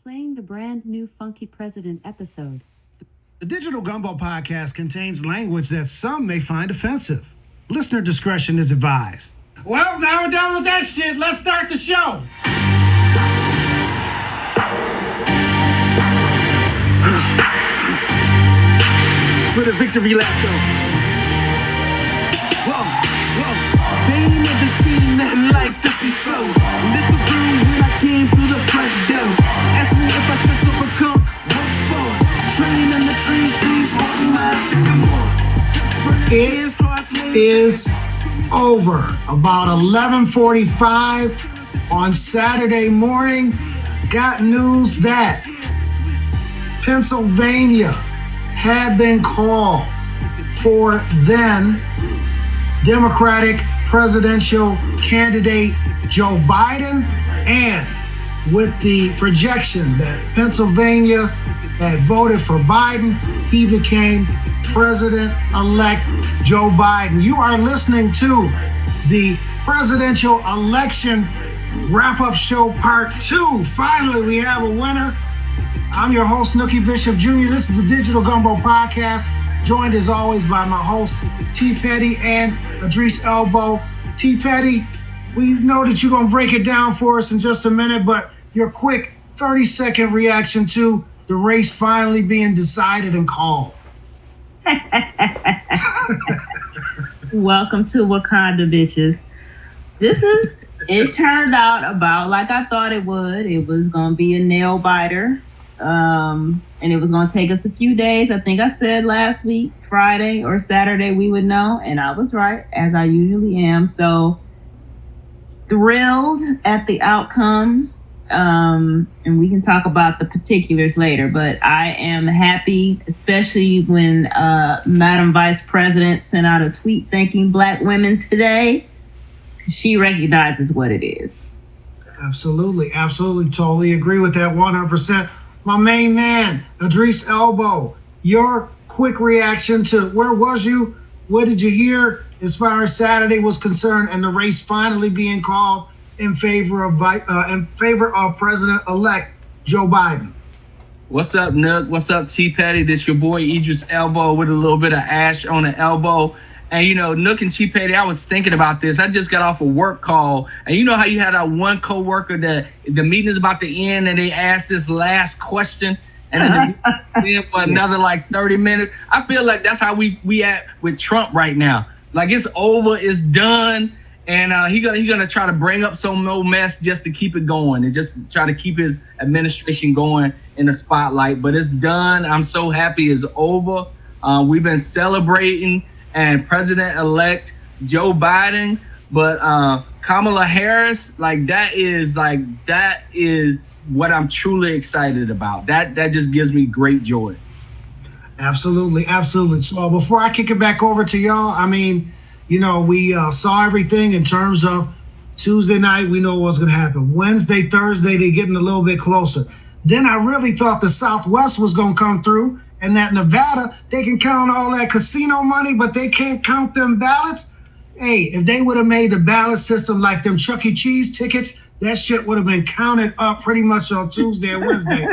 Playing the brand new Funky President episode. The Digital Gumbo Podcast contains language that some may find offensive. Listener discretion is advised. Well, now we're done with that shit. Let's start the show. For the victory lap, though. Whoa, whoa. They ain't never seen nothing like this before. Lit the room when I came through the front door. Ask me if I should overcome. What for? Train in the trees, please hold my sycamore. It is over. About 11:45 on Saturday morning. Got news that Pennsylvania had been called for then Democratic presidential candidate Joe Biden, and with the projection that Pennsylvania had voted for Biden, he became President-elect Joe Biden. You are listening to the presidential election wrap-up show part 2. Finally, we have a winner. I'm your host, Nookie Bishop Jr. This is the Digital Gumbo Podcast, joined as always by my host, T. Petty and Idris Elbow. T. Petty, we know that you're going to break it down for us in just a minute, but your quick 30-second reaction to the race finally being decided and called. Welcome to Wakanda, bitches. It turned out about like I thought it would. It was going to be a nail biter. And it was going to take us a few days. I think I said last week, Friday or Saturday, we would know. And I was right, as I usually am. So thrilled at the outcome. And we can talk about the particulars later. But I am happy, especially when Madam Vice President sent out a tweet thanking Black women today. She recognizes what it is. Absolutely. Totally agree with that 100%. My main man, Idris Elbow, your quick reaction to where was you? What did you hear as far as Saturday was concerned and the race finally being called in favor of President-elect Joe Biden? What's up, Nook? What's up, T. Petty? This your boy Idris Elbow with a little bit of ash on the elbow. And, you know, Nook and T. Petty, I was thinking about this. I just got off a work call. And you know how you had that one coworker that the meeting is about to end and they asked this last question and then for another like 30 minutes. I feel like that's how we at with Trump right now. Like it's over, it's done. And he gonna try to bring up some more mess just to keep it going and just try to keep his administration going in the spotlight. But it's done. I'm so happy it's over. We've been celebrating and President-elect Joe Biden, but Kamala Harris, that is what I'm truly excited about. That just gives me great joy. Absolutely. So before I kick it back over to y'all, I mean, you know, we saw everything in terms of Tuesday night. We know what's going to happen. Wednesday, Thursday, they're getting a little bit closer. Then I really thought the Southwest was going to come through. And that Nevada, they can count all that casino money, but they can't count them ballots. Hey, if they would have made the ballot system like them Chuck E. Cheese tickets, that shit would have been counted up pretty much on Tuesday or Wednesday.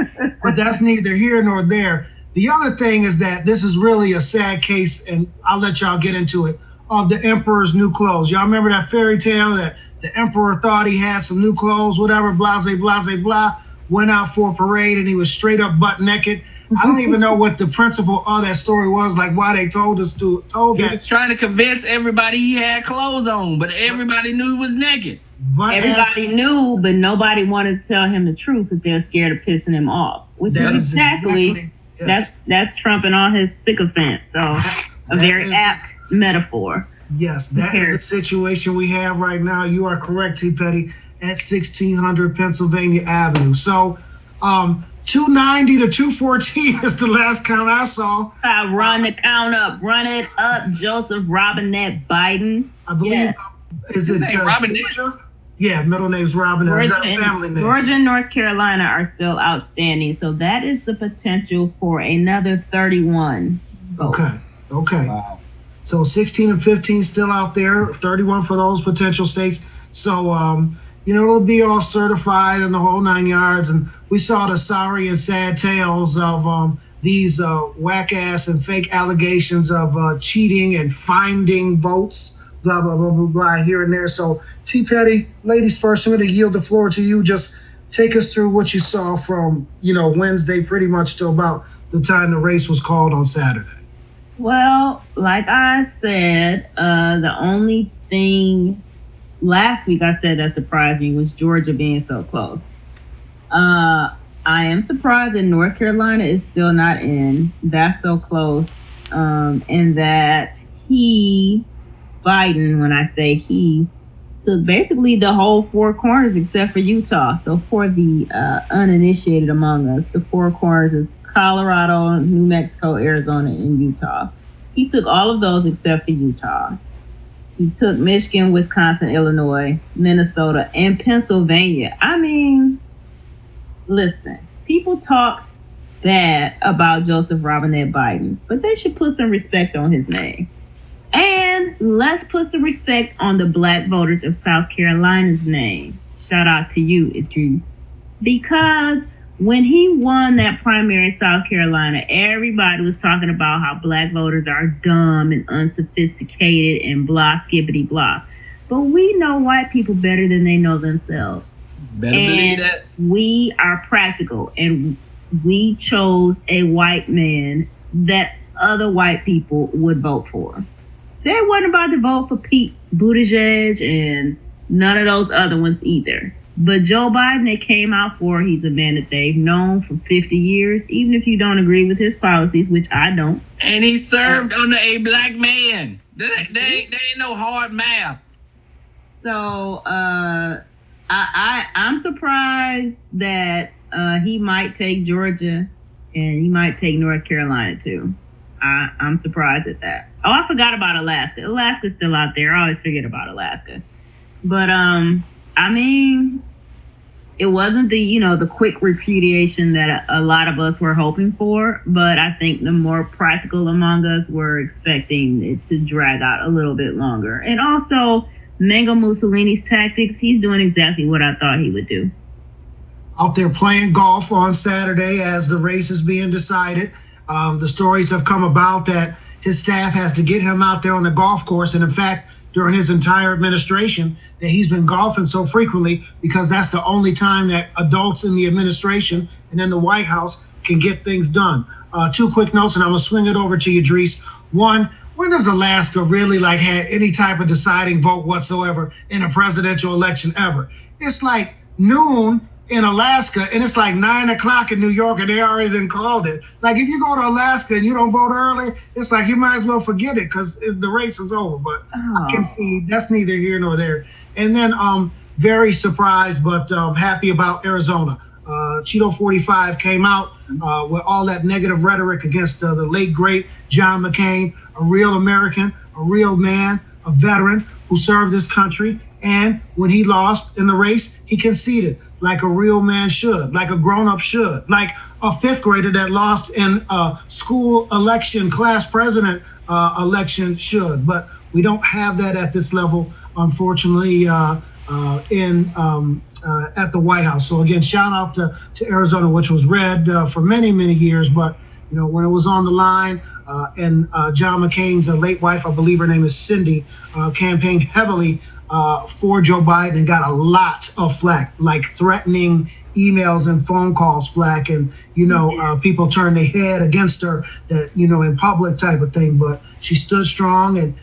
But that's neither here nor there. The other thing is that this is really a sad case, and I'll let y'all get into it, of the emperor's new clothes. Y'all remember that fairy tale that the emperor thought he had some new clothes, whatever, blase, blah, went out for a parade and he was straight up butt naked. I don't even know what the principle of that story was, like why they told that. He was trying to convince everybody he had clothes on, but everybody knew he was naked. Everybody knew, but nobody wanted to tell him the truth because they're scared of pissing him off. Which is exactly yes. That's Trump and all his sycophants. So a very apt metaphor. Yes, that is the situation we have right now. You are correct, T. Petty, at 1600 Pennsylvania Avenue. So, 290 to 214 is the last count I saw. Run the count up. Run it up, Joseph Robinette Biden. I believe, is it Robinette? Yeah, middle name's Robinette. Is that a family name? Georgia and North Carolina are still outstanding. So that is the potential for another 31 votes. Okay. Wow. So 16 and 15 still out there, 31 for those potential states. So, it'll be all certified and the whole 9 yards. And we saw the sorry and sad tales of these whack ass and fake allegations of cheating and finding votes, blah, blah, blah, blah, blah, here and there. So, T. Petty, ladies first, I'm going to yield the floor to you. Just take us through what you saw from, Wednesday pretty much to about the time the race was called on Saturday. Well, like I said, the only thing last week I said that surprised me was Georgia being so close. I am surprised that North Carolina is still not in. That's so close. And that Biden, when I say he, took basically the whole four corners except for Utah. So for the uninitiated among us, the four corners is Colorado, New Mexico, Arizona, and Utah. He took all of those except for Utah. He took Michigan, Wisconsin, Illinois, Minnesota, and Pennsylvania. I mean, listen, people talked bad about Joseph Robinette Biden, but they should put some respect on his name. And let's put some respect on the black voters of South Carolina's name. Shout out to you, Idris. Because when he won that primary in South Carolina, everybody was talking about how black voters are dumb and unsophisticated and blah, skibbity blah. But we know white people better than they know themselves. Better believe that. We are practical, and we chose a white man that other white people would vote for. They wasn't about to vote for Pete Buttigieg and none of those other ones either. But Joe Biden, they came out for. He's a man that they've known for 50 years, even if you don't agree with his policies, which I don't. And he served under a black man. There ain't no hard math. So I'm surprised that he might take Georgia and he might take North Carolina too. I'm surprised at that. Oh, I forgot about Alaska. Alaska's still out there. I always forget about Alaska. But I mean, it wasn't the quick repudiation that a lot of us were hoping for, but I think the more practical among us were expecting it to drag out a little bit longer. And also, Mango Mussolini's tactics, he's doing exactly what I thought he would do. Out there playing golf on Saturday as the race is being decided. The stories have come about that his staff has to get him out there on the golf course. And in fact, during his entire administration, that he's been golfing so frequently because that's the only time that adults in the administration and in the White House can get things done. Two quick notes, and I'm going to swing it over to you, Dries. One, when does Alaska really had any type of deciding vote whatsoever in a presidential election ever? It's like noon in Alaska, and it's like 9 o'clock in New York, and they already done called it. Like, if you go to Alaska and you don't vote early, it's like you might as well forget it because the race is over. But I can see that's neither here nor there. And then very surprised, but happy about Arizona. Cheeto 45 came out with all that negative rhetoric against the late, great John McCain, a real American, a real man, a veteran who served this country. And when he lost in the race, he conceded like a real man should, like a grown-up should, like a fifth grader that lost in a school election, class president election should. But we don't have that at this level, unfortunately, at the White House. So again, shout out to Arizona, which was red for many, many years. But when it was on the line, and John McCain's late wife, I believe her name is Cindy, campaigned heavily for Joe Biden and got a lot of flack, like threatening emails and phone calls flack, and people turned their head against her, that in public type of thing. But she stood strong, and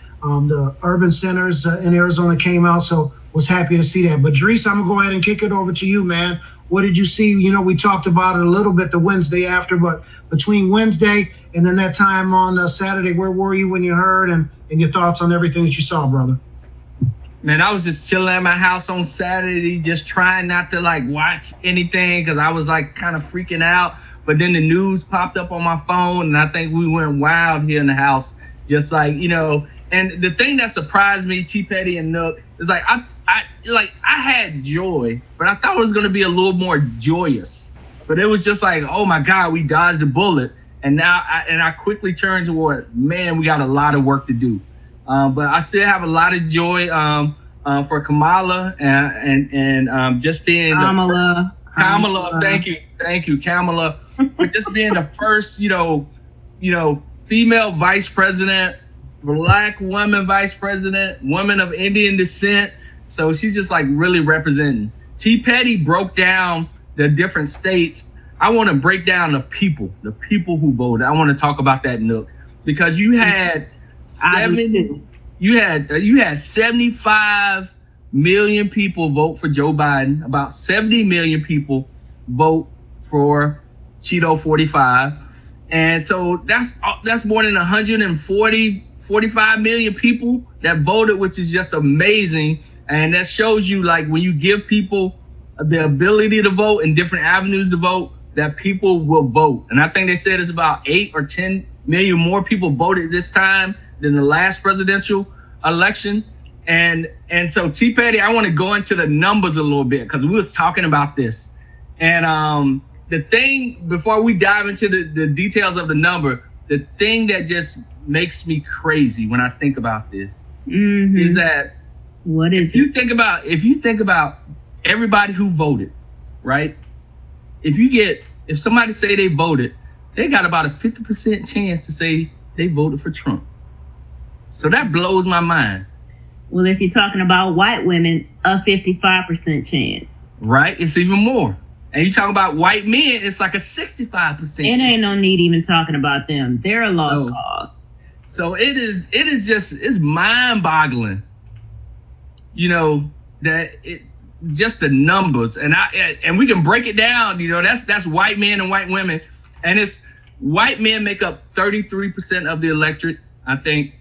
the urban centers in Arizona came out, so was happy to see that. But Dries, I'm gonna go ahead and kick it over to you, man. What did you see? We talked about it a little bit the Wednesday after, but between Wednesday and then that time on Saturday, where were you when you heard, and your thoughts on everything that you saw, brother? Man, I was just chilling at my house on Saturday, just trying not to watch anything because I was kind of freaking out. But then the news popped up on my phone, and I think we went wild here in the house. Just and the thing that surprised me, T. Petty and Nook, is I had joy, but I thought it was gonna be a little more joyous. But it was just oh my God, we dodged a bullet, and now I quickly turned toward, man, we got a lot of work to do. But I still have a lot of joy. for Kamala and just being Kamala. Thank you, Kamala, for just being the first, female vice president, Black woman vice president, woman of Indian descent. So she's just like really representing. T. Petty broke down the different states. I want to break down the people who voted. I want to talk about that, Nook, because you had 75 million people vote for Joe Biden. About 70 million people vote for Cheeto 45. And so that's more than 45 million people that voted, which is just amazing. And that shows you, like, when you give people the ability to vote and different avenues to vote, that people will vote. And I think they said it's about 8 or 10 million more people voted this time than the last presidential election. And so, T. Petty, I want to go into the numbers a little bit because we was talking about this. And the thing, before we dive into the details of the number, the thing that just makes me crazy when I think about this is that if you think about everybody who voted, right? If somebody say they voted, they got about a 50% chance to say they voted for Trump. So that blows my mind. Well, if you're talking about white women, a 55% chance. Right? It's even more. And you talk about white men, it's like a 65% chance. It ain't no need even talking about them. They're a lost cause. So it's mind-boggling, that it just the numbers. And we can break it down, that's white men and white women. And it's white men make up 33% of the electorate, I think.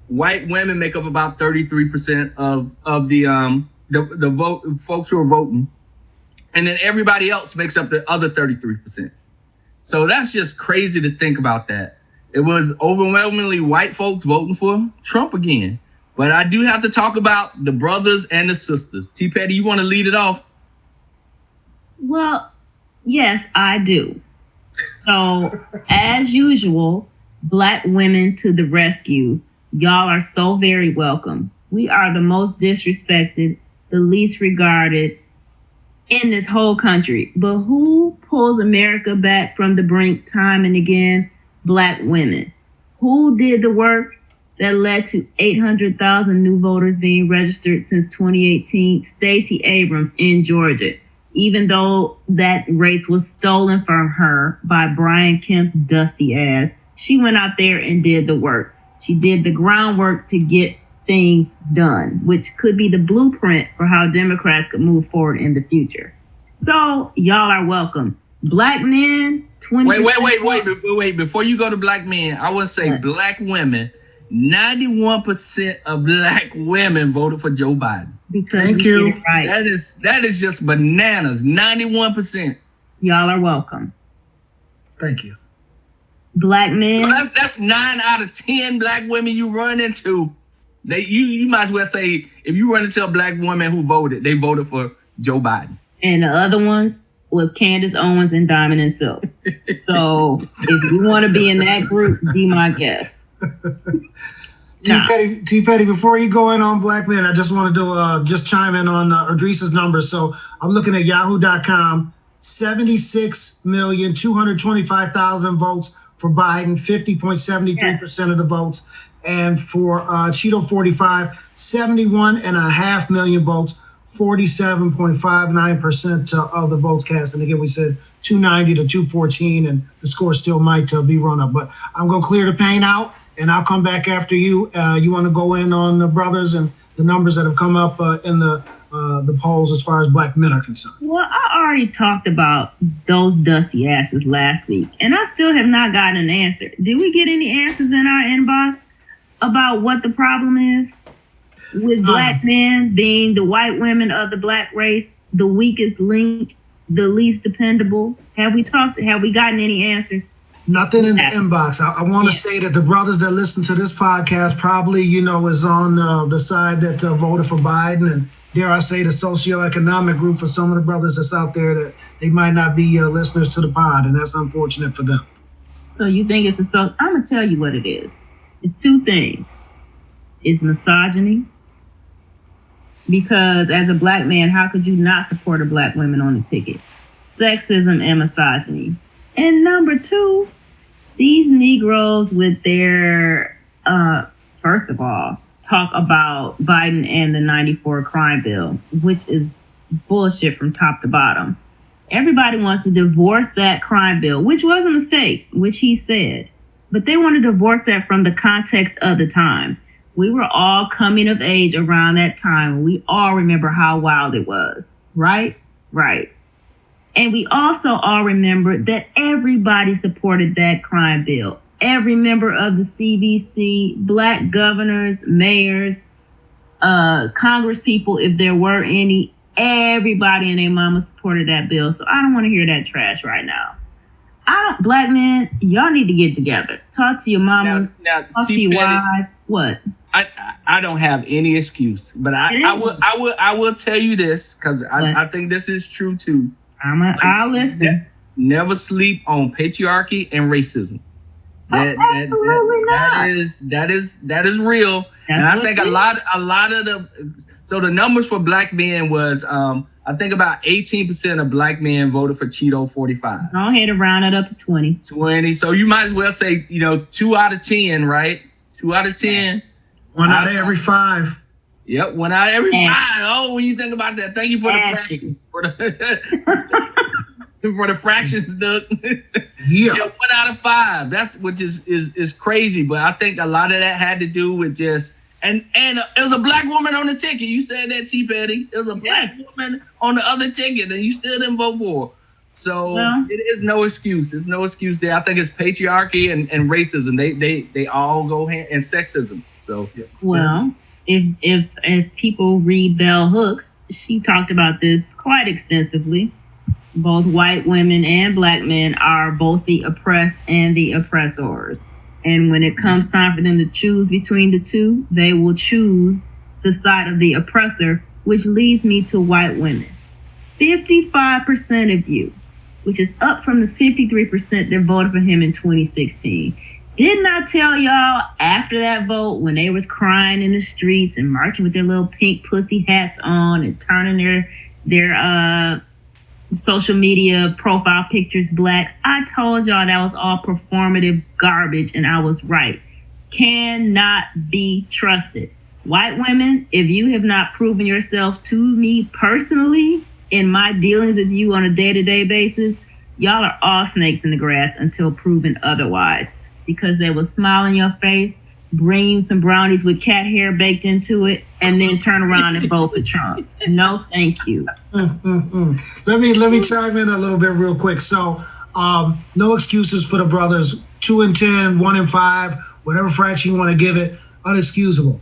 White women make up about 33% of the vote, folks who are voting. And then everybody else makes up the other 33%. So that's just crazy to think about that. It was overwhelmingly white folks voting for Trump again. But I do have to talk about the brothers and the sisters. T. Petty, you want to lead it off? Well, yes, I do. So, as usual, Black women to the rescue. Y'all are so very welcome. We are the most disrespected, the least regarded in this whole country. But who pulls America back from the brink time and again? Black women. Who did the work that led to 800,000 new voters being registered since 2018? Stacy Abrams in Georgia. Even though that race was stolen from her by Brian Kemp's dusty ass, she went out there and did the work. She did the groundwork to get things done, which could be the blueprint for how Democrats could move forward in the future. So y'all are welcome. Black men, 20. Wait. Before you go to black men, I would say Black women. 91% of Black women voted for Joe Biden. Because Thank you. Right. That is just bananas. 91%. Y'all are welcome. Thank you. Black men. So that's 9 out of 10 Black women you run into. You might as well say, if you run into a Black woman who voted, they voted for Joe Biden. And the other ones was Candace Owens and Diamond and Silk. So if you want to be in that group, be my guest. T. Petty, before you go in on Black men, I just wanted to just chime in on Idrissa's numbers. So I'm looking at yahoo.com, 76,225,000 votes for Biden, 50.73% of the votes. And for Cheeto 45, 71.5 million votes, 47.59% of the votes cast. And again, we said 290 to 214, and the score still might be run up. But I'm going to clear the paint out, and I'll come back after you. You want to go in on the brothers and the numbers that have come up in the polls as far as Black men are concerned? Well, I already talked about those dusty asses last week, and I still have not gotten an answer. Did we get any answers in our inbox about what the problem is with Black men being the white women of the Black race, the weakest link, the least dependable? Have we gotten any answers? Nothing in the inbox. I want to say that the brothers that listen to this podcast probably, is on the side that voted for Biden, and dare I say the socioeconomic group for some of the brothers that's out there that they might not be listeners to the pod, and that's unfortunate for them. So you think I'm going to tell you what it is. It's two things. It's misogyny because as a black man, how could you not support a black woman on the ticket? Sexism and misogyny. And number two, these Negroes with their, first of all, talk about Biden and the 94 crime bill, which is bullshit from top to bottom. Everybody wants to divorce that crime bill, which was a mistake, which he said. But they want to divorce that from the context of the times. We were all coming of age around that time. We all remember how wild it was, right? Right. And we also all remember that everybody supported that crime bill. Every member of the CBC, black governors, mayors, Congress people, if there were any, everybody and their mama supported that bill. So I don't want to hear that trash right now. Black men, y'all need to get together. Talk to your mamas, now, talk to your wives. What? I don't have any excuse, but I will tell you this, because I think this is true too. I'll listen. Never sleep on patriarchy and racism. Absolutely not. That is real. And I think a lot of the numbers for black men was I think about 18% of black men voted for Cheeto 45. Go ahead and round it up to 20. 20. So you might as well say, 2 out of 10, right? 2 out of 10. 1 out of every 5. Yep, 1 out of every 5. Oh, when you think about that, thank you for the fractions. For the fractions, Doug. Yeah. 1 out of 5. That's which is crazy, but I think a lot of that had to do with just and it was a black woman on the ticket. You said that, T. Petty. It was a black woman on the other ticket, and you still didn't vote for her. So it is no excuse. There's no excuse there. I think it's patriarchy and racism. They all go hand, and sexism. So if people read Bell Hooks, she talked about this quite extensively. Both white women and black men are both the oppressed and the oppressors. And when it comes time for them to choose between the two, they will choose the side of the oppressor, which leads me to white women. 55% of you, which is up from the 53% that voted for him in 2016. Didn't I tell y'all after that vote, when they was crying in the streets and marching with their little pink pussy hats on and turning their social media profile pictures black? I told y'all that was all performative garbage, and I was right. Cannot be trusted. White women, if you have not proven yourself to me personally in my dealings with you on a day-to-day basis, y'all are all snakes in the grass until proven otherwise, because they will smile in your face, bring you some brownies with cat hair baked into it, and then turn around and vote for Trump. No, thank you. Let me chime in a little bit real quick. So, no excuses for the brothers. 2 and 10, 1 and 5, whatever fraction you want to give it, unexcusable.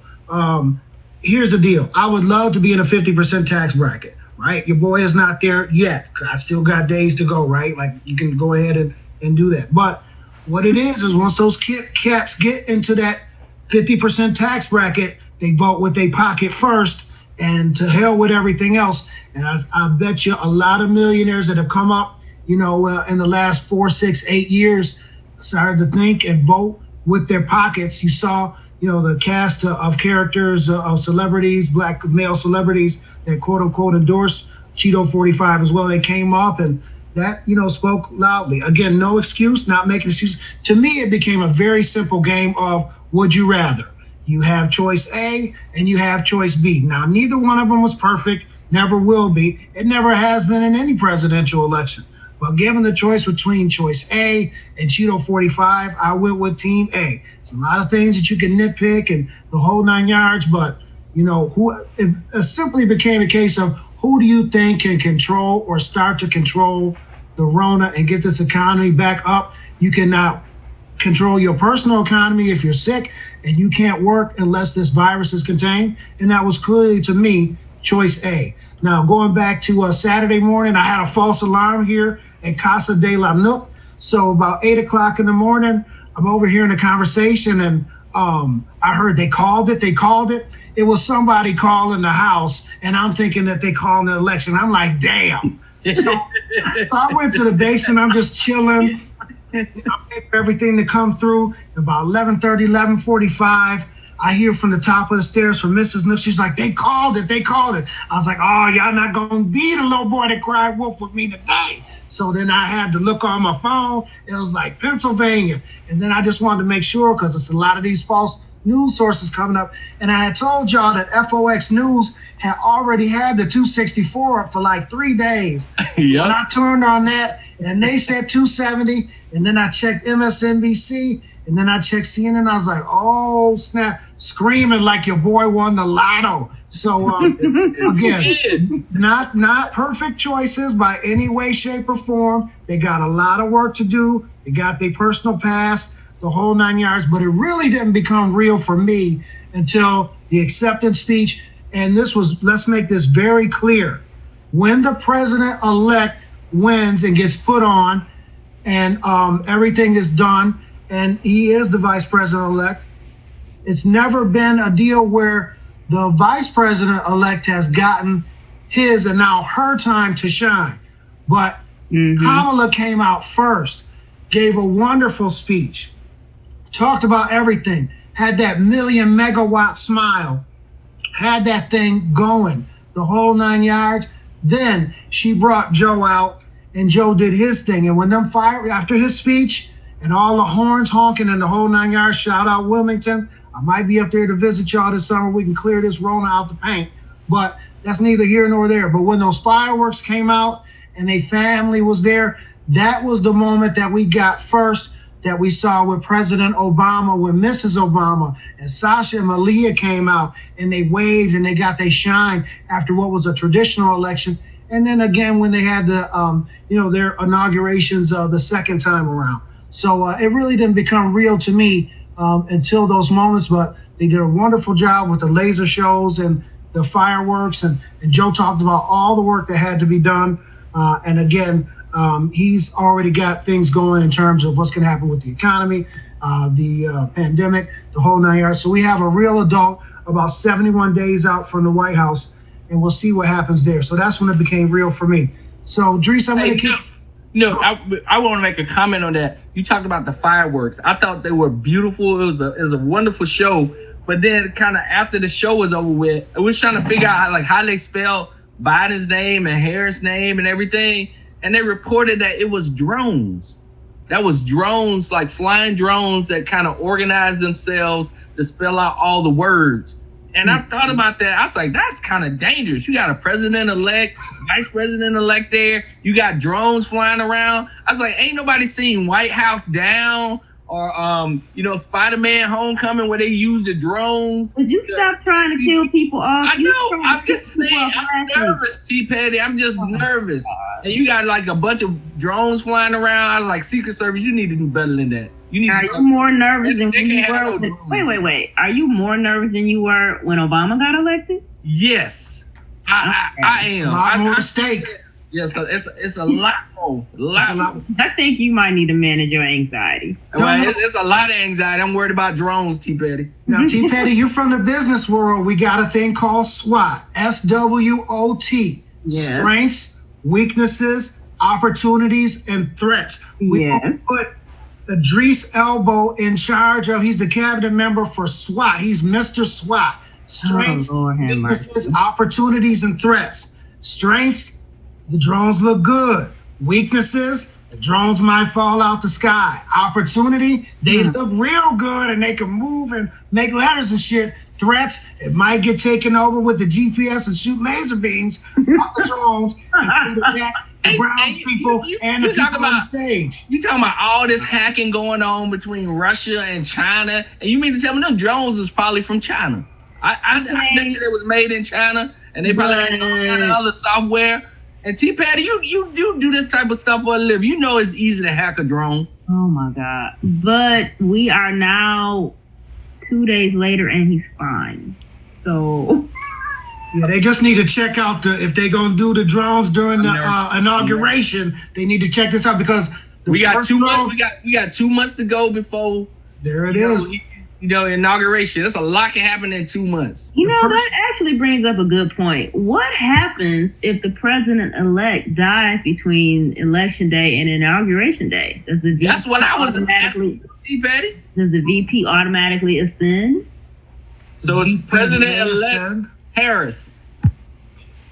Here's the deal. I would love to be in a 50% tax bracket, right? Your boy is not there yet. I still got days to go, right? Like, you can go ahead and do that. But what it is once those cats get into that 50% tax bracket, they vote with their pocket first, and to hell with everything else. And I bet you a lot of millionaires that have come up, in the last 4, 6, 8 years, started to think and vote with their pockets. You saw, the cast of characters, of celebrities, black male celebrities that quote unquote endorsed Cheeto 45 as well. They came up and that, spoke loudly. Again, no excuse, not making excuses. To me, it became a very simple game of would you rather. You have choice A and you have choice B. Now, neither one of them was perfect, never will be. It never has been in any presidential election. But given the choice between choice A and Cheeto 45, I went with team A. It's a lot of things that you can nitpick and the whole 9 yards, but, it simply became a case of who do you think can control or start to control the Rona and get this economy back up. You cannot control your personal economy if you're sick, and you can't work unless this virus is contained. And that was clearly, to me, choice A. Now, going back to Saturday morning, I had a false alarm here at Casa de la Nook. So about 8 o'clock in the morning, I'm over here in a conversation, and I heard they called it. It was somebody calling the house, and I'm thinking that they called the election. I'm like, damn. So I went to the basement. I'm just chilling. I'm waiting for everything to come through. About 11:30, 11:45, I hear from the top of the stairs from Mrs. Nook. She's like, they called it. I was like, oh, y'all not going to be the little boy that cried wolf with me today. So then I had to look on my phone. It was like Pennsylvania. And then I just wanted to make sure, because it's a lot of these false news sources coming up. And I had told y'all that FOX News had already had the 264 up for like 3 days. Yep. When I turned on that and they said 270, and then I checked MSNBC, and then I checked CNN. I was like, oh, snap, screaming like your boy won the lotto. So, again, not perfect choices by any way, shape, or form. They got a lot of work to do. They got their personal past, the whole 9 yards. But it really didn't become real for me until the acceptance speech. And this was, let's make this very clear. When the president-elect wins and gets put on and everything is done, and he is the vice president-elect, it's never been a deal where the vice president-elect has gotten his and now her time to shine. But Kamala came out first, gave a wonderful speech, talked about everything, had that 1,000,000 megawatt smile, had that thing going, the whole 9 yards. Then she brought Joe out, and Joe did his thing. And when them fired after his speech and all the horns honking and the whole 9 yards, shout out Wilmington. I might be up there to visit y'all this summer. We can clear this Rona out the paint. But that's neither here nor there. But when those fireworks came out and their family was there, that was the moment that we got first, that we saw with President Obama, when Mrs. Obama and Sasha and Malia came out and they waved and they got their shine after what was a traditional election. And then again, when they had the, their inaugurations the second time around. So it really didn't become real to me until those moments, but they did a wonderful job with the laser shows and the fireworks. And Joe talked about all the work that had to be done. And again, he's already got things going in terms of what's going to happen with the economy, the pandemic, the whole 9 yards. So we have a real adult about 71 days out from the White House, and we'll see what happens there. So that's when it became real for me. So, Dries, I'm going to keep... No, I want to make a comment on that. You talked about the fireworks. I thought they were beautiful. It was a wonderful show. But then kind of after the show was over with, I was trying to figure out how they spell Biden's name and Harris' name and everything. And they reported that it was drones. That was drones, like flying drones that kind of organized themselves to spell out all the words. And I thought about that. I was like, that's kind of dangerous. You got a president-elect, vice president-elect there. You got drones flying around. I was like, ain't nobody seen White House Down or, Spider-Man Homecoming where they use the drones. Would you stop trying to kill people off? I know. I'm just saying. I'm nervous, T-Petty. I'm just nervous. And you got like a bunch of drones flying around. I was like, Secret Service, you need to do better than that. Are you more nervous than when you were? Wait. Are you more nervous than you were when Obama got elected? Yes, I am. A lot more at stake. Yes, it's a lot more. I think you might need to manage your anxiety. Well, it's a lot of anxiety. I'm worried about drones, T-Petty. Now, T-Petty, you're from the business world. We got a thing called SWOT. SWOT. Yes. Strengths, weaknesses, opportunities, and threats. We put Dries Elbow in charge of, he's the cabinet member for SWOT. He's Mr. SWOT. Strengths, weaknesses, opportunities, and threats. Strengths, the drones look good. Weaknesses, the drones might fall out the sky. Opportunity, they look real good and they can move and make letters and shit. Threats, it might get taken over with the GPS and shoot laser beams off the drones and attack the Browns people and the people on the stage. You talking about all this hacking going on between Russia and China, and you mean to tell me them drones is probably from China? I think it was made in China, and they probably had all kind of other software. And T-Patty, you do this type of stuff for a living. You know it's easy to hack a drone. Oh my God! But we are now 2 days later, and he's fine. So. Yeah, they just need to check out if they're gonna do the drones during the inauguration. They need to check this out because we got 2 months. We got 2 months to go before. There it is. Inauguration. That's a lot can happen in 2 months. That actually brings up a good point. What happens if the president-elect dies between election day and inauguration day? Does the That's what I was asking. Betty? Does the VP automatically ascend? So it's VP President-elect ascend. Harris.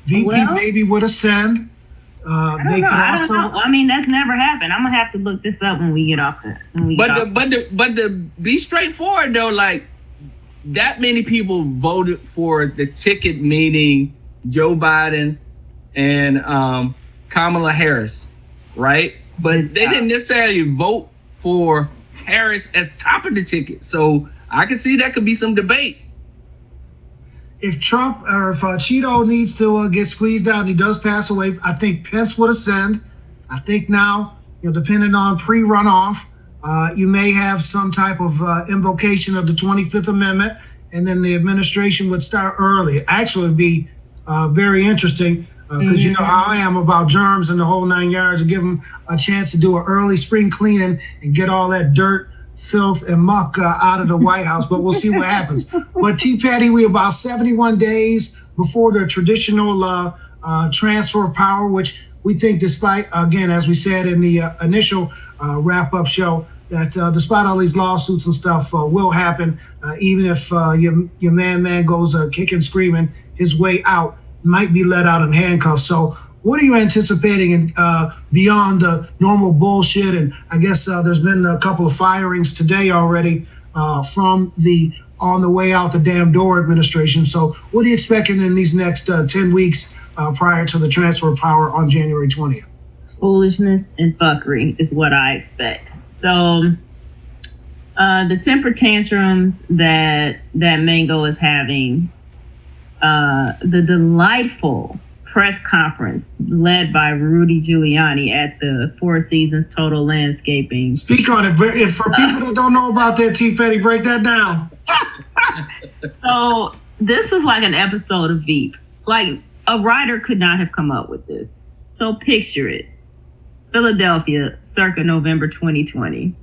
VP Well, maybe would ascend. I They don't could know. also. I mean, that's never happened. I'm gonna have to look this up when we get off the. But to be straightforward though, like that many people voted for the ticket, meaning Joe Biden and Kamala Harris, right? But they didn't necessarily vote for Harris as top of the ticket. So I can see that could be some debate. If Trump or if Cheeto needs to get squeezed out and he does pass away, I think Pence would ascend. I think now, depending on pre-runoff, you may have some type of invocation of the 25th Amendment, and then the administration would start early. Actually, it would be very interesting because you know how I am about germs and the whole 9 yards, to give them a chance to do an early spring cleaning and get all that dirt, filth, and muck out of the White House. But we'll see what happens. But Patty, we about 71 days before the traditional transfer of power, which we think, despite, again, as we said in the initial wrap-up show, that despite all these lawsuits and stuff will happen, even if your man goes kicking, screaming his way out, might be let out in handcuffs. So what are you anticipating beyond the normal bullshit? And I guess there's been a couple of firings today already from the on the way out the damn door administration. So what are you expecting in these next 10 weeks prior to the transfer of power on January 20th? Foolishness and fuckery is what I expect. So the temper tantrums that Mango is having, the delightful press conference led by Rudy Giuliani at the Four Seasons Total Landscaping. Speak on it. If for people that don't know about that, T. Petty, break that down. So this is like an episode of Veep. Like a writer could not have come up with this. So picture it. Philadelphia, circa November 2020.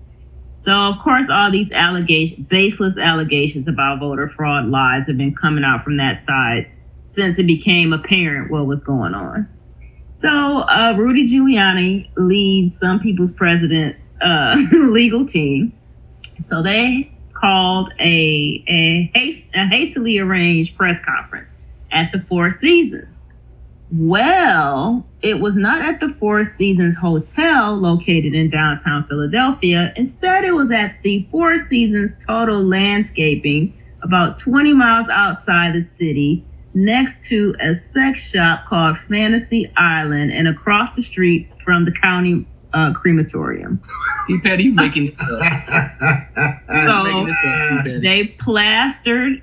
So of course, all these baseless allegations about voter fraud lies have been coming out from that side since it became apparent what was going on. So Rudy Giuliani leads some people's president legal team. So they called a hastily arranged press conference at the Four Seasons. Well, it was not at the Four Seasons Hotel located in downtown Philadelphia. Instead, it was at the Four Seasons Total Landscaping, about 20 miles outside the city, next to a sex shop called Fantasy Island and across the street from the county crematorium. T. Petty, you making this up. So they plastered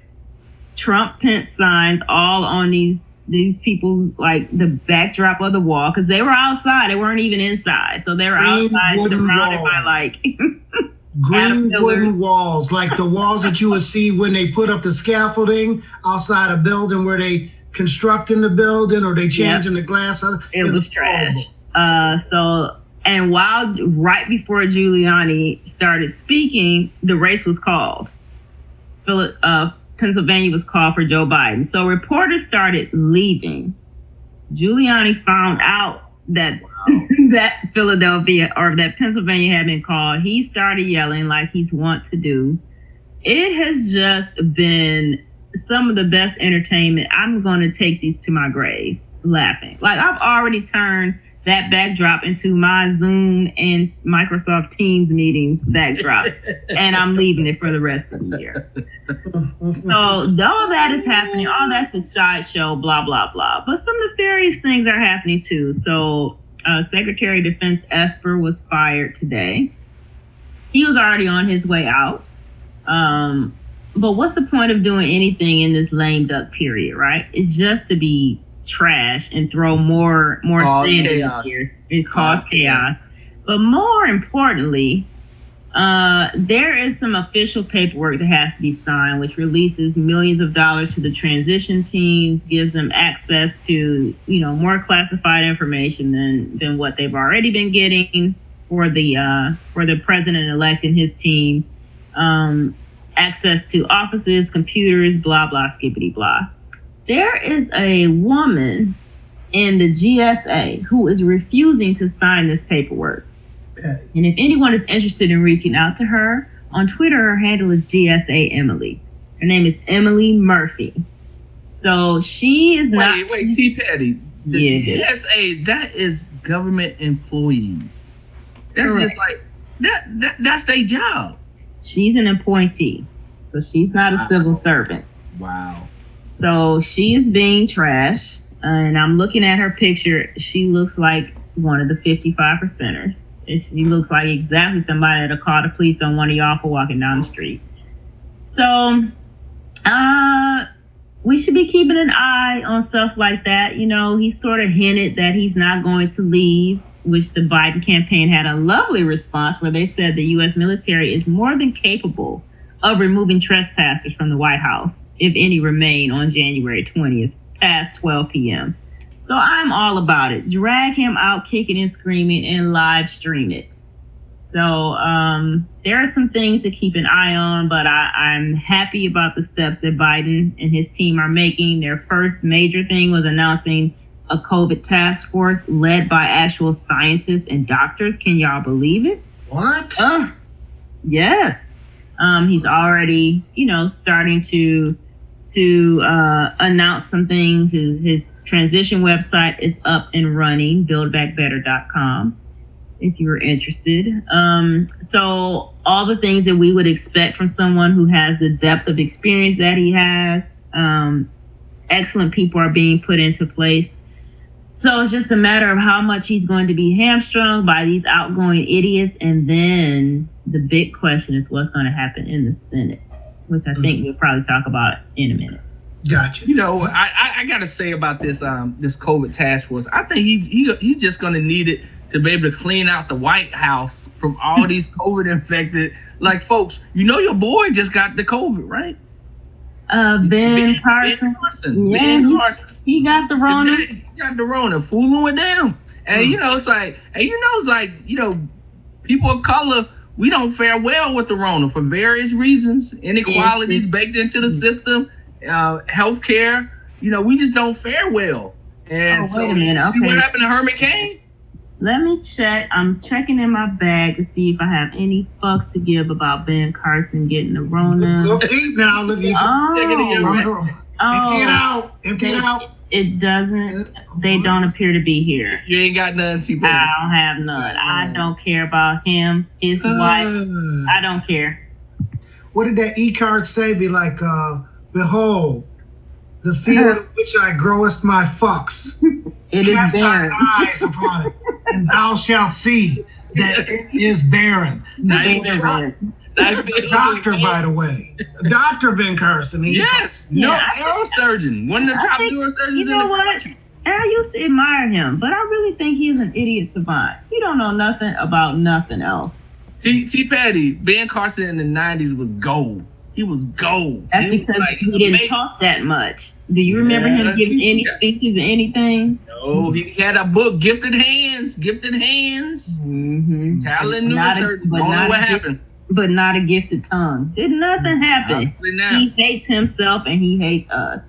Trump Pence signs all on these people, like the backdrop of the wall, because they were outside. They weren't even inside. So they were outside surrounded by like green wooden walls, like the walls that you would see when they put up the scaffolding outside a building where they constructing the building or they changing the glass. It was trash. And while right before Giuliani started speaking, the race was called. Pennsylvania was called for Joe Biden. So reporters started leaving. Giuliani found out that that Philadelphia or that Pennsylvania had been called. He started yelling like he's wont to do. It has just been some of the best entertainment. I'm going to take these to my grave laughing. Like I've already turned that backdrop into my Zoom and Microsoft Teams meetings backdrop, and I'm leaving it for the rest of the year. So all that is happening. All that's a sideshow, blah, blah, blah. But some nefarious things are happening too. So Secretary of Defense Esper was fired today. He was already on his way out. But what's the point of doing anything in this lame duck period, right? It's just to be trash and throw more sand in the gears. It caused chaos. But more importantly, there is some official paperwork that has to be signed, which releases millions of dollars to the transition teams, gives them access to, more classified information than what they've already been getting for the president-elect and his team, access to offices, computers, blah, blah, skibbity, blah. There is a woman in the GSA who is refusing to sign this paperwork. And if anyone is interested in reaching out to her, on Twitter, her handle is GSA Emily. Her name is Emily Murphy. So she is not. Wait, T. Petty. The Yeah. GSA, that is government employees. That's Correct. just like that's their job. She's an appointee. So she's not a civil servant. Wow. So she is being trashed. And I'm looking at her picture. She looks like one of the 55%ers. And she looks like exactly somebody that'll call the police on one of y'all for walking down the street. So, we should be keeping an eye on stuff like that. You know, he sort of hinted that he's not going to leave, which the Biden campaign had a lovely response where they said the U.S. military is more than capable of removing trespassers from the White House, if any remain on January 20th, past 12 p.m. So I'm all about it. Drag him out kicking and screaming and live stream it. So there are some things to keep an eye on, but I'm happy about the steps that Biden and his team are making. Their first major thing was announcing a COVID task force led by actual scientists and doctors. Can y'all believe it? What? Yes. He's already, starting to announce some things. His transition website is up and running, buildbackbetter.com. if you were interested. So all the things that we would expect from someone who has the depth of experience that he has, excellent people are being put into place. So it's just a matter of how much he's going to be hamstrung by these outgoing idiots. And then the big question is what's going to happen in the Senate, which I think we'll probably talk about in a minute. Gotcha. I got to say about this this COVID task force, I think he's just going to need it to be able to clean out the White House from all these COVID infected. Like, folks, your boy just got the COVID, right? Ben Carson. Yeah, Ben Carson. He got the Rona. He got the Rona, fooling with them. And it's like, people of color, we don't fare well with the Rona for various reasons. Inequalities baked into the system, healthcare. We just don't fare well. And wait a minute. Okay. What happened to Herman Cain? Let me check. I'm checking in my bag to see if I have any fucks to give about Ben Carson getting the Rona. Look deep now. Look deep. Empty it out. It doesn't. They don't appear to be here. You ain't got nothing, T-Petty. I don't have none. I don't care about him, his wife. I don't care. What did that e-card say? Be like, behold, the field in which I growest my fucks. It is Cast barren. thine eyes upon it, and thou shalt see that it is barren. This is a doctor, by the way. Dr. Ben Carson. Yes. Neurosurgeon. One of the top neurosurgeons in the country. I used to admire him, but I really think he's an idiot savant. He don't know nothing about nothing else. T-Petty, Ben Carson in the 90s was gold. He was gold. That's because he didn't talk that much. Do you remember him giving any speeches or anything? No, he had a book, Gifted Hands. Mm-hmm. Talent neurosurgeon. Don't know what happened. But not a gifted tongue. Did nothing happen. He hates himself and he hates us.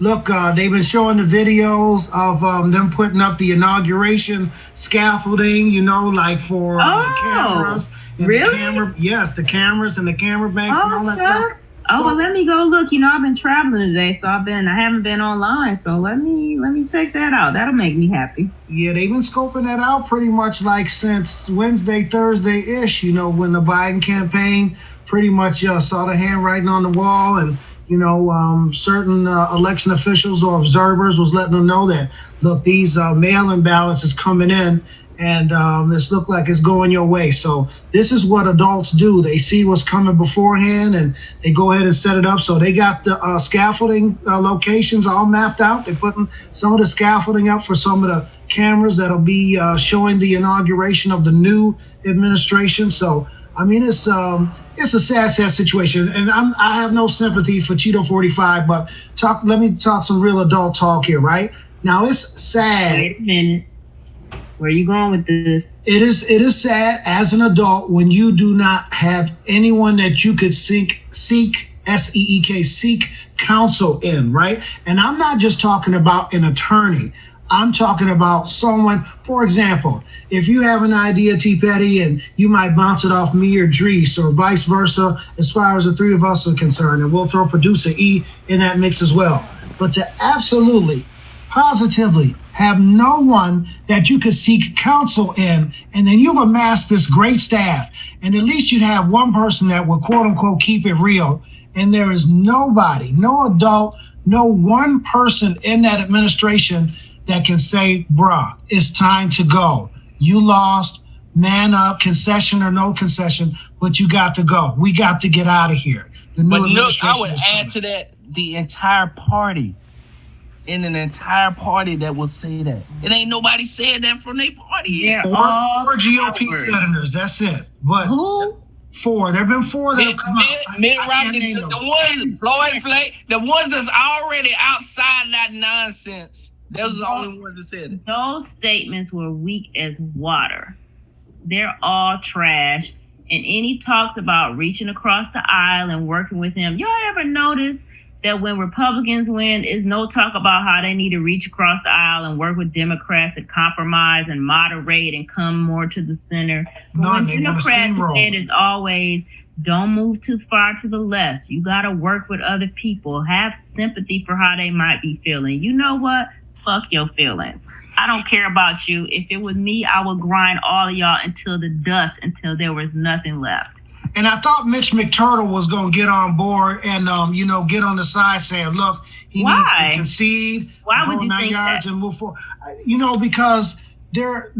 Look, they've been showing the videos of them putting up the inauguration scaffolding, like for the cameras. And really? The cameras and the camera banks and all that stuff. Well, let me go look. I've been traveling today, so I haven't been online. So let me check that out. That'll make me happy. Yeah, they've been scoping that out pretty much like since Wednesday, Thursday-ish, when the Biden campaign pretty much saw the handwriting on the wall and, certain election officials or observers was letting them know that, look, these mail-in ballots is coming in and this look like it's going your way. So this is what adults do. They see what's coming beforehand and they go ahead and set it up. So they got the scaffolding locations all mapped out. They're putting some of the scaffolding up for some of the cameras that'll be showing the inauguration of the new administration. So, I mean, it's a sad situation. And I have no sympathy for Cheeto 45, but let me talk some real adult talk here, right? Now, it's sad. Wait a minute. Where are you going with this? It is sad as an adult when you do not have anyone that you could seek counsel in, right? And I'm not just talking about an attorney. I'm talking about someone, for example, if you have an idea, T. Petty, and you might bounce it off me or Drees or vice versa, as far as the three of us are concerned, and we'll throw producer E in that mix as well. But to absolutely, positively have no one that you could seek counsel in, and then you've amassed this great staff, and at least you'd have one person that would quote unquote keep it real, and there is nobody, no adult, no one person in that administration that can say, bruh, it's time to go. You lost, man up, concession or no concession, but you got to go. We got to get out of here. The new But look, administration I would is add coming. to that the entire party. In an entire party that will say that. It ain't nobody said that from their party yet. They're all Four GOP cowards. senators, that's it. But Who? four, there have been four that have come out. Mitt I can't Romney, name the them. ones, Floyd Flake, the ones that's already outside that nonsense. Those are the only ones that said it. Those statements were weak as water. They're all trash. And any talks about reaching across the aisle and working with him, y'all ever notice that when Republicans win, is no talk about how they need to reach across the aisle and work with Democrats and compromise and moderate and come more to the center? None, When they want to Democrats steamroll. said is always, don't move too far to the left. You got to work with other people. Have sympathy for how they might be feeling. You know what? Fuck your feelings. I don't care about you. If it was me, I would grind all of y'all until the dust, until there was nothing left. And I thought Mitch McTurtle was going to get on board and, get on the side saying, look, he needs Why? to concede, Why the would whole you 9 think yards that? and move forward. Because they're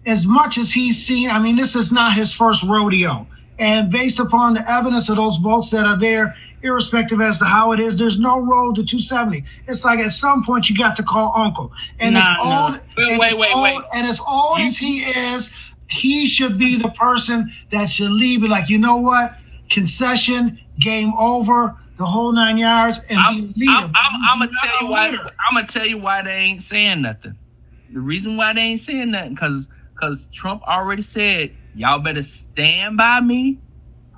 as much as he's seen, I mean, this is not his first rodeo. And based upon the evidence of those votes that are there, irrespective as to how it is, there's no road to 270. It's like at some point you got to call uncle. And as old and as old as he is, he should be the person that should leave it like, you know what? Concession, game over, the whole 9 yards, and be leader. I'm gonna tell you why. I'm gonna tell you why they ain't saying nothing. The reason why they ain't saying nothing, because Trump already said, y'all better stand by me.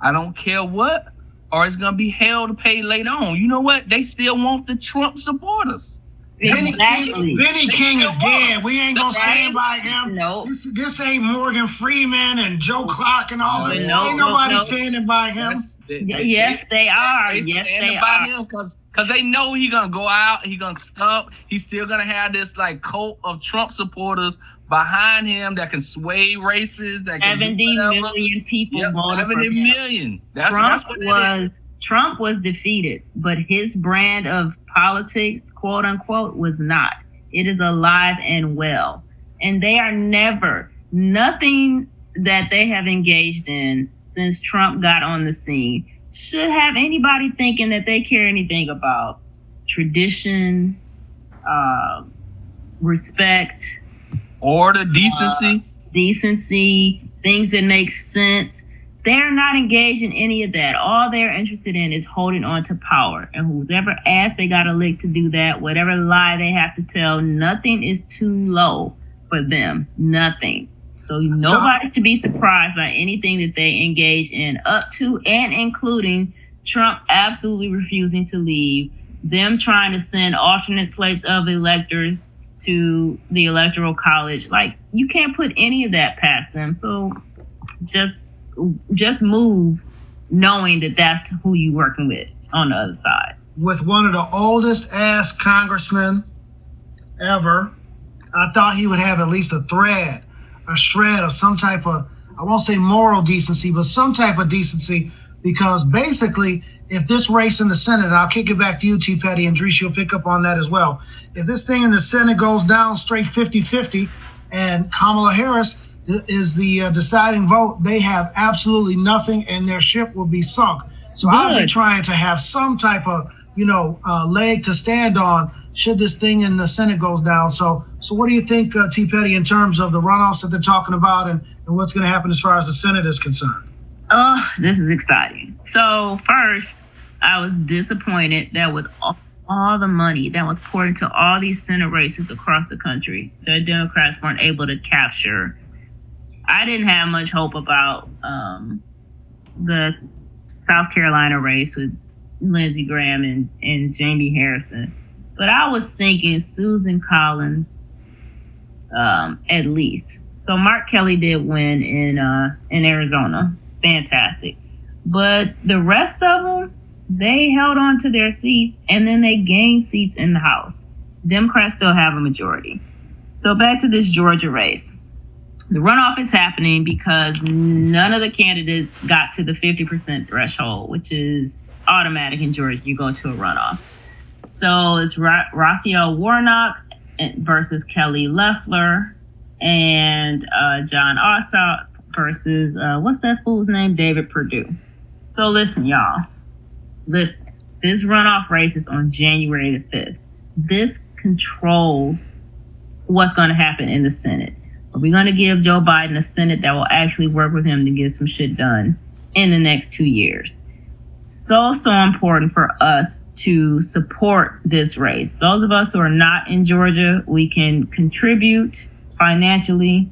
I don't care what, or it's gonna be hell to pay later on. You know what? They still want the Trump supporters. Exactly. Benny King is dead. We ain't gonna stand by him. Nope. This ain't Morgan Freeman and Joe Clark and all that. Ain't nobody standing by him. Yes, they are. Yes, they are. Because they know he gonna go out. He gonna stump. He's still gonna have this like cult of Trump supporters behind him that can sway races. That can 70 million people voted for 70 him. million. That's what it is. Trump was defeated, but his brand of politics, quote unquote, was not. It is alive and well. And they are nothing that they have engaged in since Trump got on the scene should have anybody thinking that they care anything about tradition, respect, order, decency, things that make sense. They're not engaged in any of that. All they're interested in is holding on to power. And whoever ass they got to lick to do that, whatever lie they have to tell, nothing is too low for them. Nothing. So nobody should be surprised by anything that they engage in, up to and including Trump absolutely refusing to leave, them trying to send alternate slates of electors to the Electoral College. Like, you can't put any of that past them. So just move knowing that that's who you working with on the other side. With one of the oldest ass congressmen ever, I thought he would have at least a shred of some type of, I won't say moral decency, but some type of decency, because basically, if this race in the Senate, and I'll kick it back to you, T. Petty, and Drees, you'll pick up on that as well. If this thing in the Senate goes down straight 50-50 and Kamala Harris is the deciding vote, they have absolutely nothing and their ship will be sunk. So I'll be trying to have some type of, leg to stand on should this thing in the Senate goes down. So what do you think, T. Petty, in terms of the runoffs that they're talking about and what's going to happen as far as the Senate is concerned? Oh, this is exciting. So first, I was disappointed that with all the money that was poured into all these Senate races across the country, the Democrats weren't able to capture. I didn't have much hope about the South Carolina race with Lindsey Graham and Jamie Harrison. But I was thinking Susan Collins, at least. So Mark Kelly did win in Arizona. Fantastic. But the rest of them, they held on to their seats, and then they gained seats in the House. Democrats still have a majority. So back to this Georgia race. The runoff is happening because none of the candidates got to the 50% threshold, which is automatic in Georgia. You go to a runoff. So it's Raphael Warnock versus Kelly Loeffler, and John Ossoff versus, what's that fool's name? David Perdue. So listen, y'all. Listen. This runoff race is on January the 5th. This controls what's going to happen in the Senate. Are we going to give Joe Biden a Senate that will actually work with him to get some shit done in the next 2 years? So important for us to support this race. Those of us who are not in Georgia, we can contribute financially.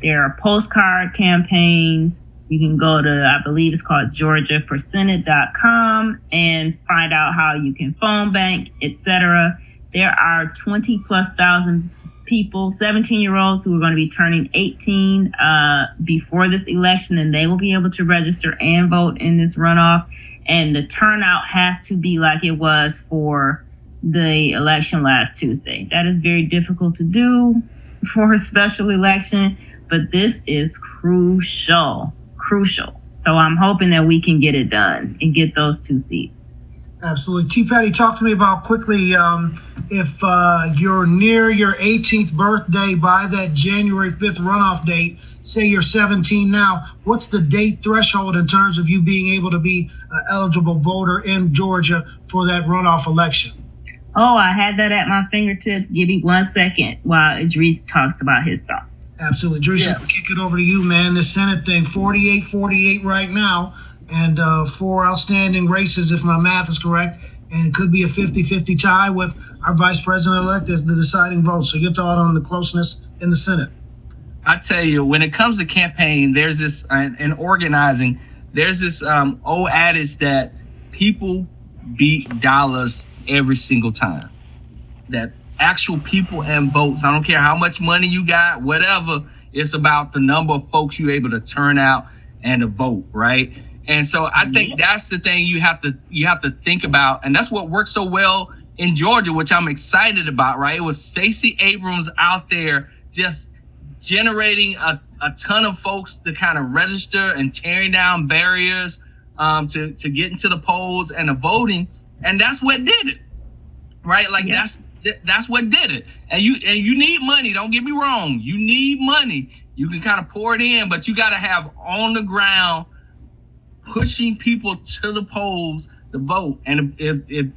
There are postcard campaigns. You can go to, I believe it's called GeorgiaForSenate.com and find out how you can phone bank, etc. There are 20,000+ people, 17-year-olds who are going to be turning 18 before this election, and they will be able to register and vote in this runoff. And the turnout has to be like it was for the election last Tuesday. That is very difficult to do for a special election, but this is crucial. So I'm hoping that we can get it done and get those 2 seats. Absolutely. T. Patty, talk to me about quickly if you're near your 18th birthday by that January 5th runoff date, say you're 17 now, what's the date threshold in terms of you being able to be an eligible voter in Georgia for that runoff election? Oh, I had that at my fingertips. Give me 1 second while Idris talks about his thoughts. Absolutely. Idris, I'll kick it over to you, man. The Senate thing, 48-48 right now, and 4 outstanding races, if my math is correct, and it could be a 50-50 tie with our vice president-elect as the deciding vote. So your thought on the closeness in the Senate? I tell you, when it comes to campaign, there's this, and organizing, there's this old adage that people beat dollars every single time. That actual people and votes, I don't care how much money you got, whatever, it's about the number of folks you're able to turn out and to vote, right? And so I think that's the thing you have to think about, and that's what worked so well in Georgia, which I'm excited about, right? It was Stacy Abrams out there just generating a ton of folks to kind of register and tearing down barriers to get into the polls and the voting, and that's what did it, right? Like that's what did it. And you need money. Don't get me wrong. You need money. You can kind of pour it in, but you got to have on the ground pushing people to the polls to vote. And if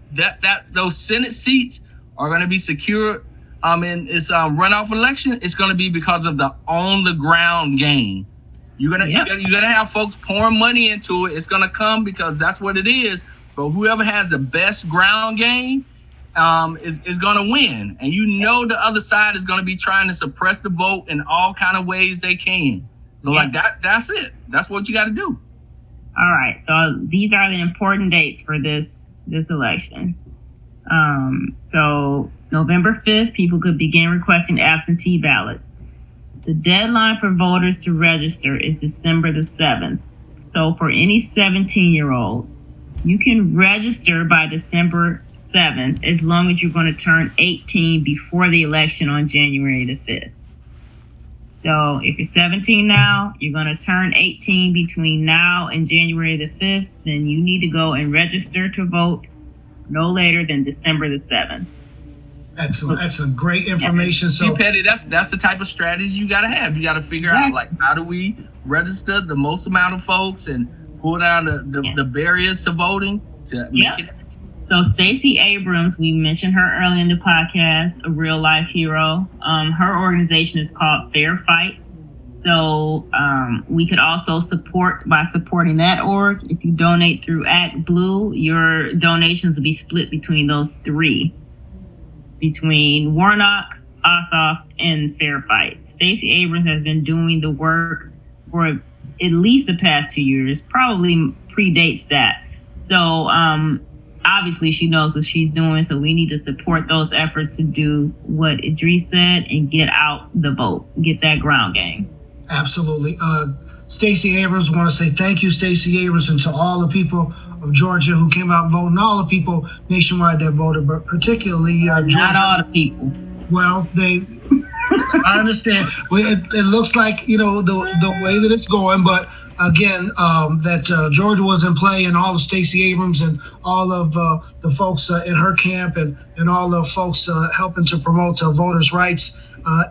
those Senate seats are going to be secured in this runoff election, it's going to be because of the on the ground game. You're gonna have folks pouring money into it. It's going to come because that's what it is. But whoever has the best ground game is going to win. And you know the other side is going to be trying to suppress the vote in all kind of ways they can. So like that's it. That's what you got to do. All right. So these are the important dates for this election. So November 5th, people could begin requesting absentee ballots. The deadline for voters to register is December the 7th. So for any 17-year-olds, you can register by December 7th as long as you're going to turn 18 before the election on January the 5th. So if you're 17 now, you're going to turn 18 between now and January the 5th, then you need to go and register to vote no later than December the 7th. Excellent. Excellent. Great information. So, Petty, that's the type of strategy you got to have. You got to figure out, like, how do we register the most amount of folks and pull down the barriers to voting to make it. So Stacy Abrams, we mentioned her earlier in the podcast, a real life hero. Her organization is called Fair Fight. So we could also support by supporting that org. If you donate through Act Blue, your donations will be split between those three, between Warnock, Ossoff, and Fair Fight. Stacy Abrams has been doing the work for at least the past 2 years, probably predates that. So obviously she knows what she's doing, so we need to support those efforts to do what Idris said and get out the vote, get that ground game. Absolutely. Stacy Abrams, want to say thank you, Stacy Abrams, and to all the people of Georgia who came out and voted, and all the people nationwide that voted, but particularly Georgia. Not all the people. Well, I understand. Well, it looks like, the way that it's going, but again, that Georgia was in play, and all of Stacy Abrams and all of the folks in her camp and all the folks helping to promote voters' rights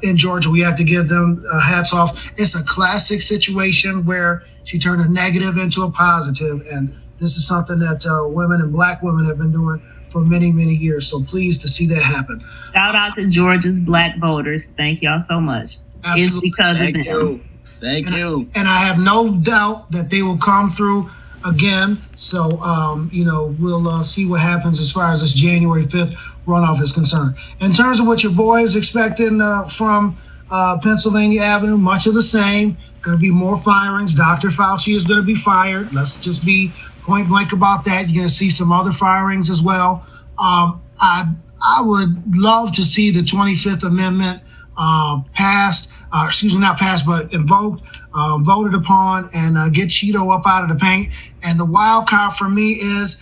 in Georgia. We have to give them hats off. It's a classic situation where she turned a negative into a positive, and this is something that women and Black women have been doing for many, many years. So pleased to see that happen. Shout out to Georgia's Black voters. Thank y'all so much. Absolutely. It's because of them. Thank you. And I have no doubt that they will come through again. So, we'll see what happens as far as this January 5th runoff is concerned. In terms of what your boy is expecting from Pennsylvania Avenue, much of the same. Going to be more firings. Dr. Fauci is going to be fired. Let's just be point blank about that. You're going to see some other firings as well. I would love to see the 25th Amendment passed. Not passed, but invoked, voted upon, and get Cheeto up out of the paint. And the wild card for me is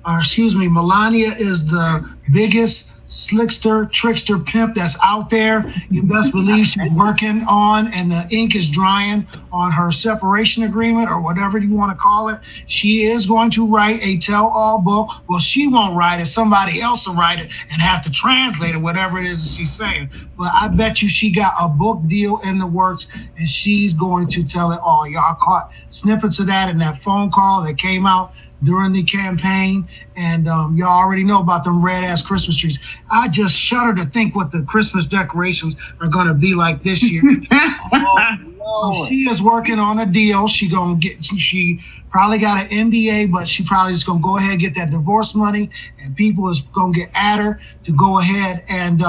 Melania is the biggest slickster, trickster pimp that's out there. You best believe she's working on, and the ink is drying on her separation agreement or whatever you want to call it. She is going to write a tell-all book. Well, she won't write it. Somebody else will write it and have to translate it, whatever it is she's saying. But I bet you she got a book deal in the works, and she's going to tell it all. Y'all caught snippets of that in that phone call that came out during the campaign, and y'all already know about them red-ass Christmas trees. I just shudder to think what the Christmas decorations are going to be like this year. So she is working on a deal. She probably got an NDA, but she probably just going to go ahead and get that divorce money, and people is going to get at her to go ahead and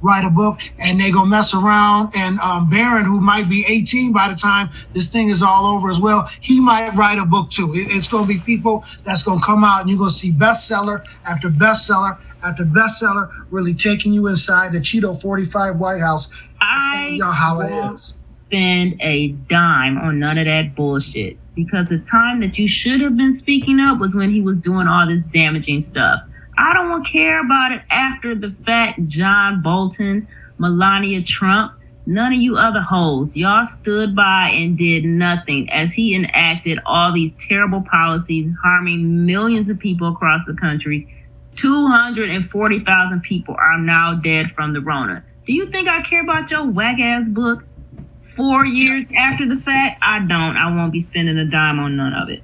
write a book, and they going to mess around, and Barron, who might be 18 by the time this thing is all over as well, he might write a book too. It's going to be people that's going to come out, and you're going to see bestseller after bestseller after bestseller really taking you inside the Cheeto 45 White House and telling y'all how it is. Spend a dime on none of that bullshit, because the time that you should have been speaking up was when he was doing all this damaging stuff. I don't care about it after the fact. John Bolton, Melania Trump, none of you other hoes, y'all stood by and did nothing as he enacted all these terrible policies harming millions of people across the country. 240,000 people are now dead from the Rona. Do you think I care about your whack ass book? 4 years after the fact? I don't. I won't be spending a dime on none of it.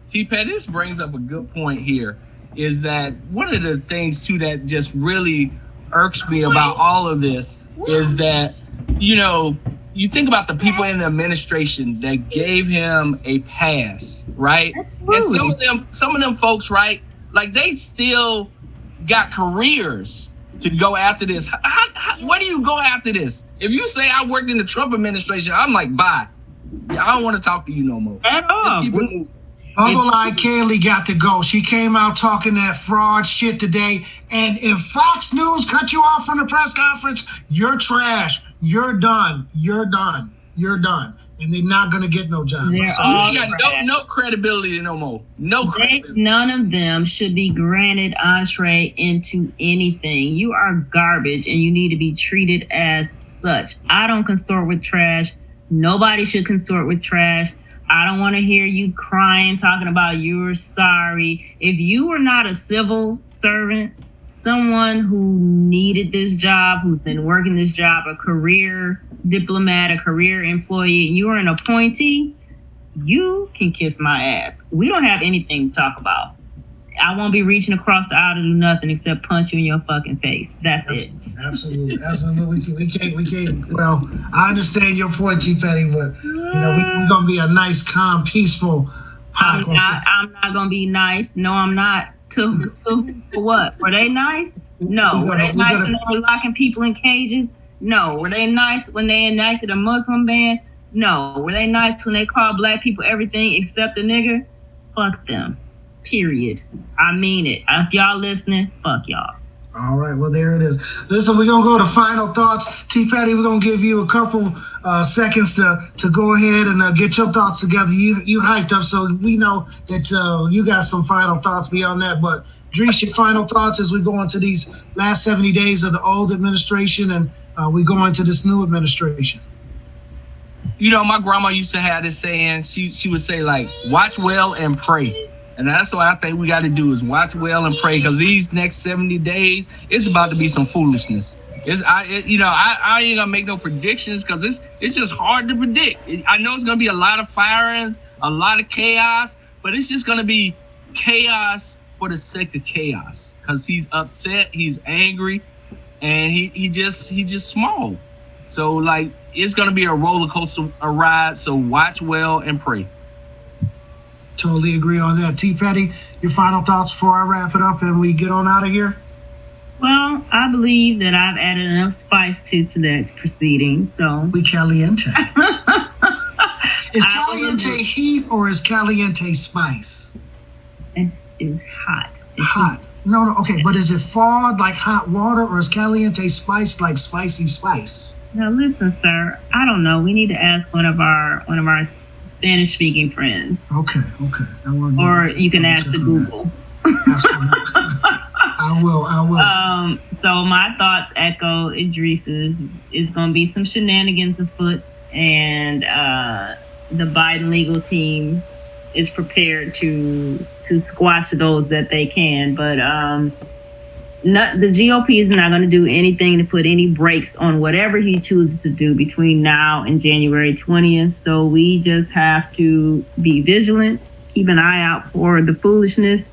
T-Pat, this brings up a good point here, is that one of the things too that just really irks me about all of this is that, you think about the people in the administration that gave him a pass, right? Absolutely. And some of them folks, right, like they still got careers to go after this. Where do you go after this? If you say I worked in the Trump administration, I'm like, bye. I don't want to talk to you no more. At all. Uncle Kaylee got to go. She came out talking that fraud shit today. And if Fox News cut you off from the press conference, you're trash. You're done. You're done. You're done. And they're not going to get no jobs. You got no credibility no more. No credibility. None of them should be granted entree into anything. You are garbage, and you need to be treated as such. I don't consort with trash. Nobody should consort with trash. I don't want to hear you crying, talking about you're sorry. If you were not a civil servant, someone who needed this job, who's been working this job, a career diplomat, a career employee, and you are an appointee, you can kiss my ass. We don't have anything to talk about. I won't be reaching across the aisle to do nothing except punch you in your fucking face. That's it. Absolutely. We can't. Well, I understand your point, Chief Eddie, but we're gonna be a nice, calm, peaceful podcast. I'm not gonna be nice. No, I'm not. To what? Were they nice? No. Were they nice when they were locking people in cages? No. Were they nice when they enacted a Muslim ban? No. Were they nice when they called black people everything except a nigger? Fuck them. period. I mean it. If y'all listening, fuck y'all. All right, well, there it is. Listen, we're going to go to final thoughts. T. Patty, we're going to give you a couple seconds to go ahead and get your thoughts together. You hyped up, so we know that you got some final thoughts beyond that. But, Dries, your final thoughts as we go into these last 70 days of the old administration and we go into this new administration. You know, my grandma used to have this saying. She would say, like, watch well and pray. And that's what I think we got to do is watch well and pray, because these next 70 days, it's about to be some foolishness. I ain't gonna make no predictions because it's just hard to predict. I know it's gonna be a lot of firings, a lot of chaos, but it's just gonna be chaos for the sake of chaos. Because he's upset, he's angry, and he just small. So like it's gonna be a roller coaster ride. So watch well and pray. Totally agree on that. T. Petty, your final thoughts before I wrap it up and we get on out of here? Well, I believe that I've added enough spice to tonight's proceeding, so... We caliente. Is caliente heat or is caliente spice? It's hot. It's hot. No, okay, but is it thawed like hot water or is caliente spice like spicy spice? Now listen, sir, I don't know. We need to ask one of our Spanish-speaking friends. Okay. Or you can ask the Google. Absolutely. I will. So my thoughts echo Idris's. Is going to be some shenanigans afoot, and the Biden legal team is prepared to squash those that they can. But the GOP is not going to do anything to put any brakes on whatever he chooses to do between now and January 20th. So we just have to be vigilant, keep an eye out for the foolishness,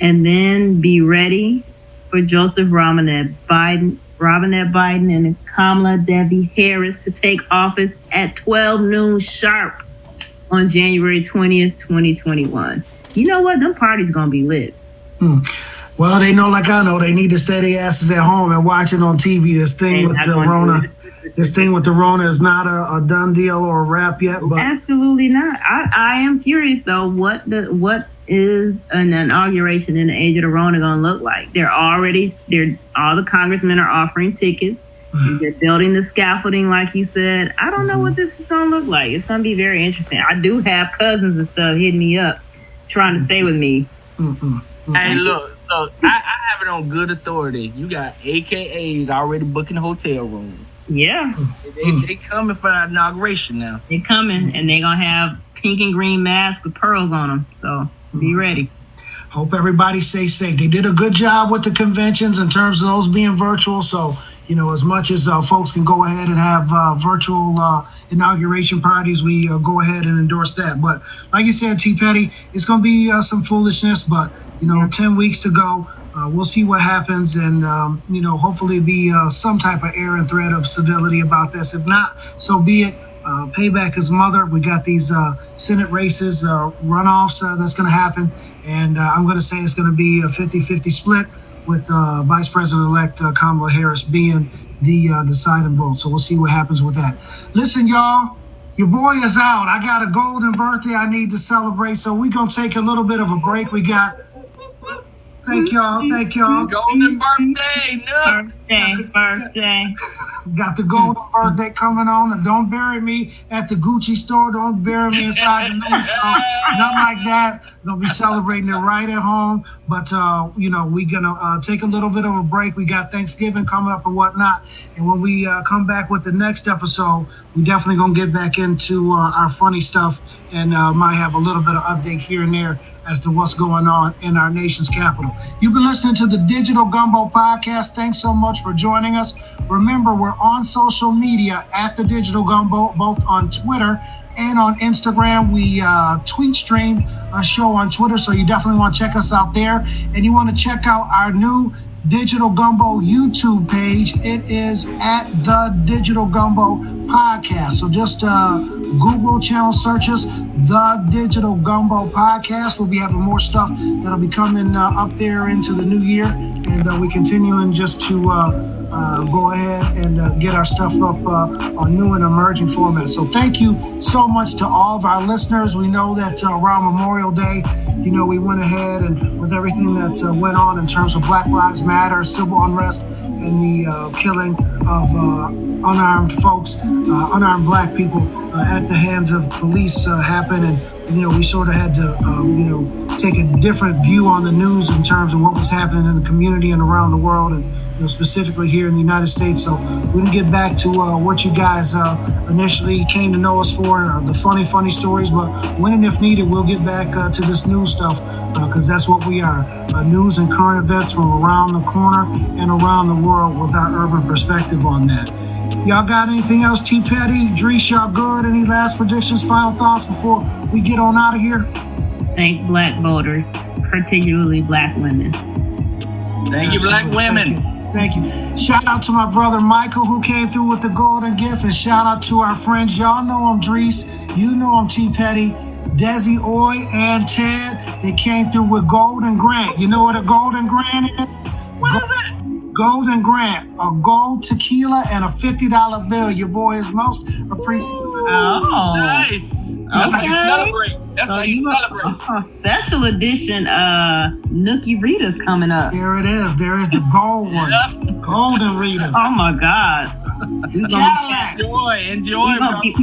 and then be ready for Joseph Robinette Biden and Kamala Debbie Harris to take office at 12 noon sharp on January 20th, 2021. You know what? Them parties going to be lit. Well, they know like I know. They need to stay their asses at home and watch it on TV. This thing with the Rona is not a done deal or a wrap yet. But absolutely not. I am curious though. What is an inauguration in the age of the Rona going to look like? All the congressmen are offering tickets. They're building the scaffolding, like you said. I don't know what this is going to look like. It's going to be very interesting. I do have cousins and stuff hitting me up, trying to stay with me. Hey, look, I have it on good authority. You got AKAs already booking hotel rooms. Yeah. They coming for the inauguration now. They're coming, and they're going to have pink and green masks with pearls on them. So be ready. Hope everybody stays safe. They did a good job with the conventions in terms of those being virtual. So, as much as folks can go ahead and have virtual inauguration parties, we go ahead and endorse that. But like you said, T. Petty, it's going to be some foolishness, but 10 weeks to go. We'll see what happens, and hopefully be some type of air and thread of civility about this. If not, so be it. Payback is mother. We got these Senate races, runoffs that's going to happen, and I'm going to say it's going to be a 50-50 split with Vice President-elect Kamala Harris being the deciding vote. So we'll see what happens with that. Listen, y'all, your boy is out. I got a golden birthday I need to celebrate, so we're going to take a little bit of a break. We got... Thank y'all. Golden birthday, Birthday. Got the golden birthday coming on. And don't bury me at the Gucci store. Don't bury me inside the Louis store. Nothing like that. Gonna be celebrating it right at home. But we're gonna take a little bit of a break. We got Thanksgiving coming up and whatnot. And when we come back with the next episode, we definitely gonna get back into our funny stuff and might have a little bit of update here and there as to what's going on in our nation's capital. You've been listening to the Digital Gumbo Podcast. Thanks so much for joining us. Remember, we're on social media at the Digital Gumbo, both on Twitter and on Instagram. We tweet stream a show on Twitter, so you definitely want to check us out there. And you want to check out our new Digital Gumbo YouTube page. It is at the Digital Gumbo Podcast. So just Google channel searches the Digital Gumbo Podcast. We'll be having more stuff that'll be coming up there into the new year, and we continuing just to go ahead and get our stuff up on new and emerging formats. So thank you so much to all of our listeners. We know that around Memorial Day, we went ahead and with everything that went on in terms of Black Lives Matter, civil unrest, and the killing of unarmed folks, unarmed black people at the hands of police happened. And, we sort of had to, take a different view on the news in terms of what was happening in the community and around the world, and specifically here in the United States. So we can get back to what you guys initially came to know us for, the funny stories. But when and if needed, we'll get back to this news stuff because that's what we are. News and current events from around the corner and around the world with our urban perspective on that. Y'all got anything else? T. Petty, Drees, y'all good? Any last predictions, final thoughts before we get on out of here? Thank Black voters, particularly Black women. Thank you, Black women. Thank you. Shout out to my brother Michael who came through with the golden gift, and shout out to our friends. Y'all know I'm Drees. You know I'm T. Petty, Desi, Oy, and Ted. They came through with Golden Grant. You know what a Golden Grant is? What is it? Golden Grant, a gold tequila and a $50 bill. Your boy is most appreciated. Oh, Nice. That's how you celebrate. That's how you celebrate. A special edition Nookie Rita's coming up. There it is. There is the gold ones. Golden Ritas. Oh my God. Enjoy.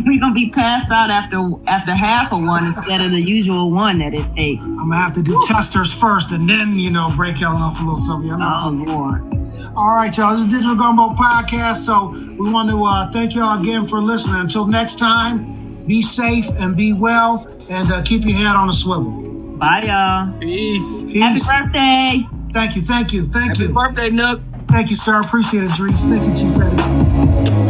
We're gonna be passed out after half of one instead of the usual one that it takes. I'm gonna have to do testers first and then, break y'all off a little something. Oh Lord. All right, y'all. This is Digital Gumbo Podcast. So we want to thank y'all again for listening. Until next time, be safe and be well, and keep your head on a swivel. Bye, y'all. Peace. Happy birthday. Thank you. Happy birthday, Nook. Thank you, sir. Appreciate it, Drees. Thank you, Chief Petty.